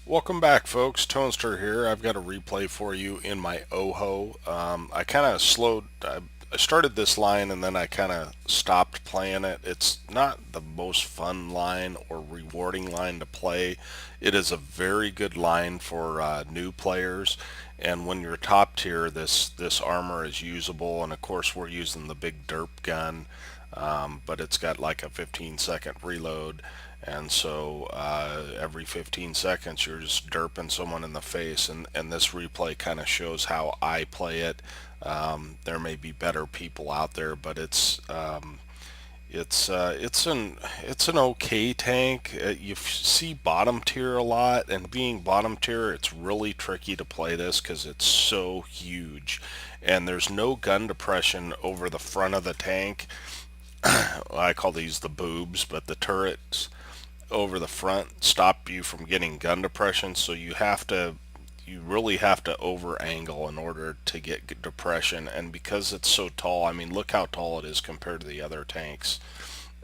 Welcome back, folks. Toaster here. I've got a replay for you in my OHO. I kind of slowed. I started this line and then I kind of stopped playing it. It's not the most fun line or rewarding line to play. It is a very good line for new players. And when you're top tier, this armor is usable. And of course, we're using the big derp gun, but it's got like a 15-second reload, and so every 15 seconds you're just derping someone in the face, and this replay kind of shows how I play it. There may be better people out there, but it's an okay tank. You see bottom tier a lot, and being bottom tier, it's really tricky to play this because it's so huge, and there's no gun depression over the front of the tank. I call these the boobs, but the turrets over the front stop you from getting gun depression, so you really have to over angle in order to get depression. And because it's so tall, I mean, look how tall it is compared to the other tanks.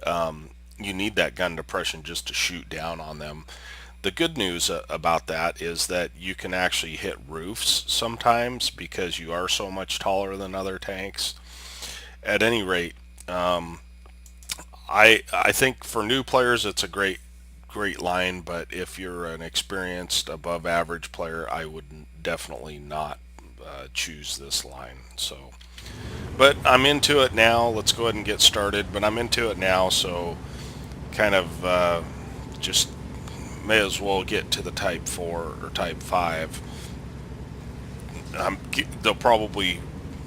You need that gun depression just to shoot down on them. The good news about that is that you can actually hit roofs sometimes because you are so much taller than other tanks. At any rate, I think for new players it's a great line, but if you're an experienced above average player, I would definitely not choose this line. So, but I'm into it now. Let's go ahead and get started. But I'm into it now, so kind of just may as well get to the Type 4 or Type 5. They'll probably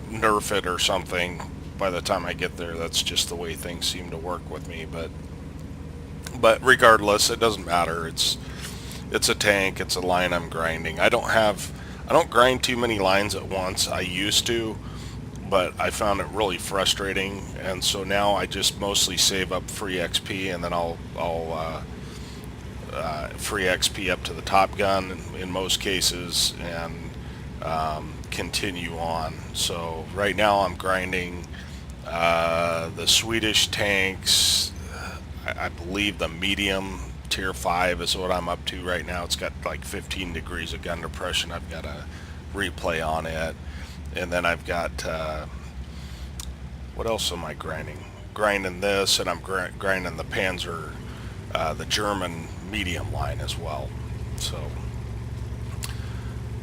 nerf it or something by the time I get there. That's just the way things seem to work with me. But regardless, it doesn't matter. It's a tank. It's a line I'm grinding. I don't grind too many lines at once. I used to, but I found it really frustrating, and so now I just mostly save up free XP, and then I'll free XP up to the top gun in most cases, and continue on. So right now I'm grinding the Swedish tanks. I believe the medium tier 5 is what I'm up to right now. It's got like 15 degrees of gun depression. I've got a replay on it. And then I've got, what else am I grinding? Grinding this, and I'm grinding the Panzer, the German medium line as well.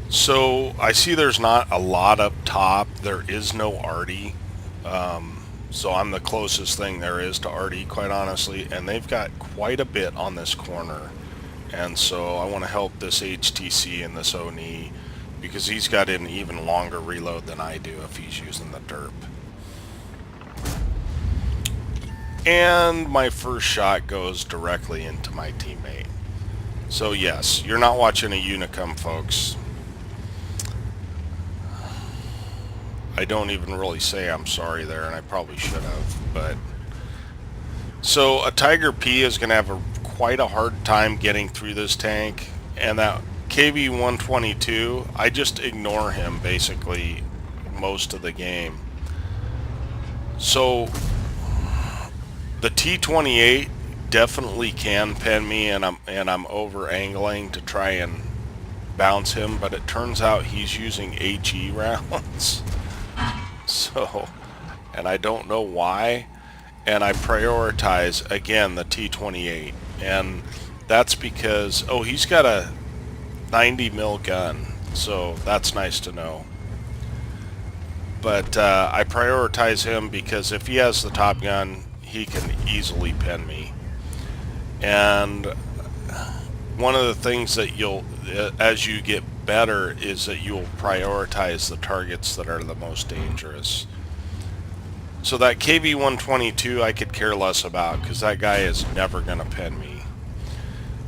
So I see there's not a lot up top. There is no arty. So I'm the closest thing there is to arty, quite honestly, and they've got quite a bit on this corner. And so I want to help this HTC and this Oni because he's got an even longer reload than I do if he's using the derp. And my first shot goes directly into my teammate. So yes, you're not watching a Unicum, folks. I don't even really say I'm sorry there, and I probably should have, but so a Tiger P is going to have quite a hard time getting through this tank, and that KV-122, I just ignore him basically most of the game. So the T-28 definitely can pen me, and I'm over angling to try and bounce him, but it turns out he's using HE rounds. So, and I don't know why, and I prioritize again the T-28, and that's because, oh, he's got a 90 mil gun, so that's nice to know. But I prioritize him because if he has the top gun, he can easily pen me. And one of the things that you'll, as you get better, is that you'll prioritize the targets that are the most dangerous. So that KV-122 I could care less about because that guy is never going to pen me.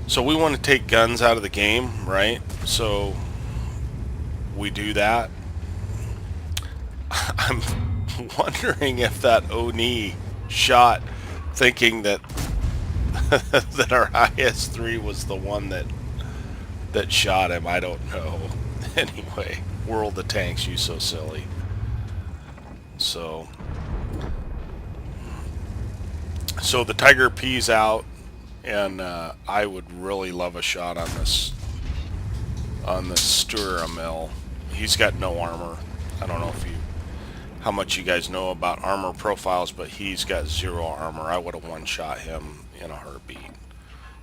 So we want to take guns out of the game, right? So we do that. I'm wondering if that Oni shot thinking that that our IS-3 was the one that shot him. I don't know. Anyway, World of Tanks, you so silly. So the Tiger P's out, and I would really love a shot on this on the Stura mill. He's got no armor. I don't know if you how much you guys know about armor profiles, but he's got 0 armor. I would have one-shot him in a heartbeat.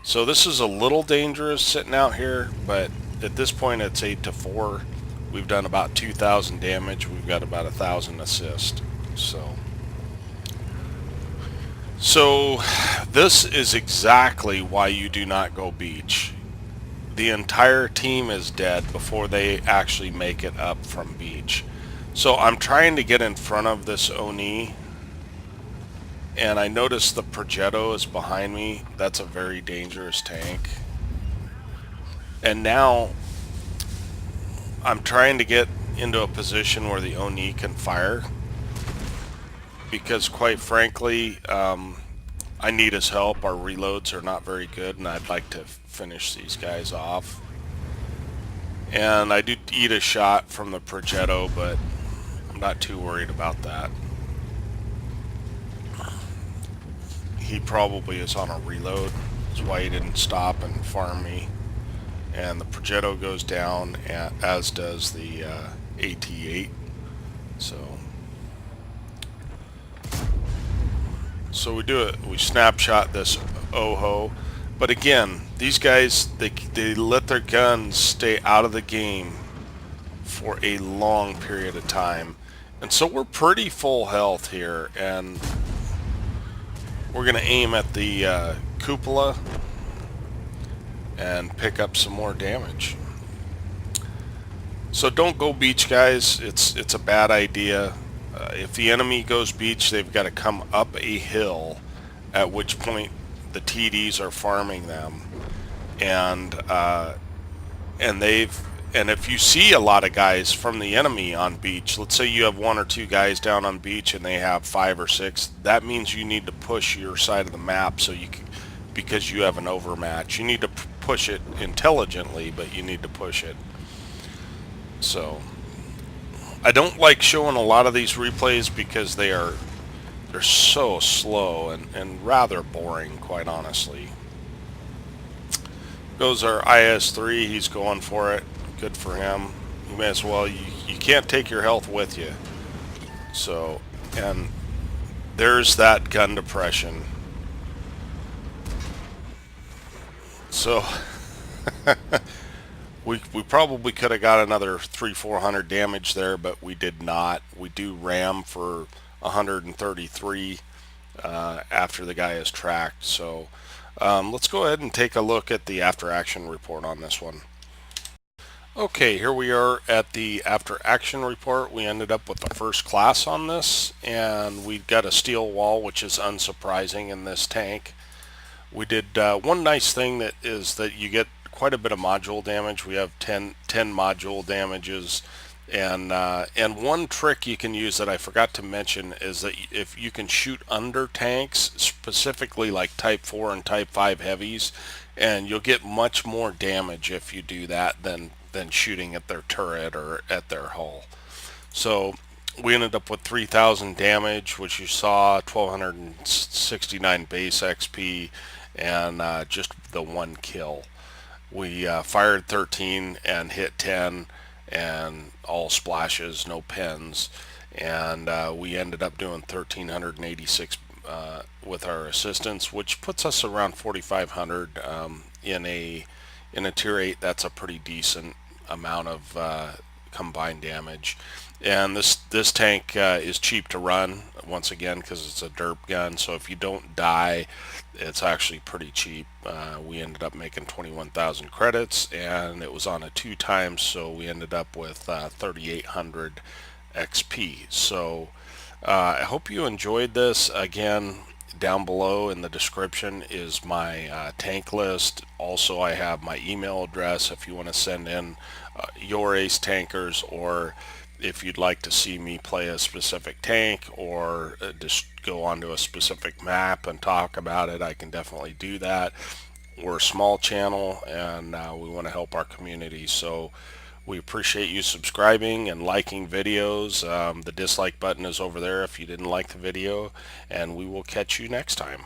So this is a little dangerous sitting out here, but at this point it's 8-4. We've done about 2,000 damage. We've got about 1,000 assist. So this is exactly why you do not go beach. The entire team is dead before they actually make it up from beach. So I'm trying to get in front of this Oni, and I notice the Progetto is behind me. That's a very dangerous tank. And now I'm trying to get into a position where the Oni can fire, because quite frankly, I need his help. Our reloads are not very good, and I'd like to finish these guys off. And I do eat a shot from the Progetto, but I'm not too worried about that. He probably is on a reload. That's why he didn't stop and farm me. And the Progetto goes down, as does the AT8. So we do it. We snapshot this OHO. But again, these guys, they let their guns stay out of the game for a long period of time. And so we're pretty full health here, and we're going to aim at the cupola and pick up some more damage. So don't go beach, guys. It's a bad idea. If the enemy goes beach, they've got to come up a hill, at which point the TDs are farming them, and if you see a lot of guys from the enemy on beach, let's say you have 1 or 2 guys down on beach and they have 5 or 6, that means you need to push your side of the map because you have an overmatch. You need to push it intelligently, but you need to push it. So I don't like showing a lot of these replays because they're so slow and rather boring, quite honestly. Goes our IS-3, he's going for it. Good for him. You may as well, you can't take your health with you. So, and there's that gun depression. So we probably could have got another 300-400 damage there, but we did not. We do ram for 133 after the guy is tracked. So let's go ahead and take a look at the after action report on this one. Okay, here we are at the after action report. We ended up with the first class on this, and we got a steel wall, which is unsurprising in this tank. We did one nice thing that is that you get quite a bit of module damage. We have 10 module damages, and one trick you can use that I forgot to mention is that if you can shoot under tanks, specifically like Type 4 and Type 5 heavies, and you'll get much more damage if you do that than shooting at their turret or at their hull. So we ended up with 3,000 damage, which you saw, 1,269 base XP, and just the 1 kill. We fired 13 and hit 10, and all splashes, no pens, and we ended up doing 1,386 with our assistance, which puts us around 4,500 in a tier 8. That's a pretty decent amount of combined damage. And this tank is cheap to run, once again, because it's a derp gun. So if you don't die, it's actually pretty cheap. We ended up making 21,000 credits, and it was on a 2 times, so we ended up with 3,800 XP. So I hope you enjoyed this. Again, down below in the description is my tank list. Also, I have my email address if you want to send in your ace tankers, or if you'd like to see me play a specific tank, or just go onto a specific map and talk about it. I can definitely do that. We're a small channel, and we want to help our community, so we appreciate you subscribing and liking videos. The dislike button is over there if you didn't like the video, and we will catch you next time.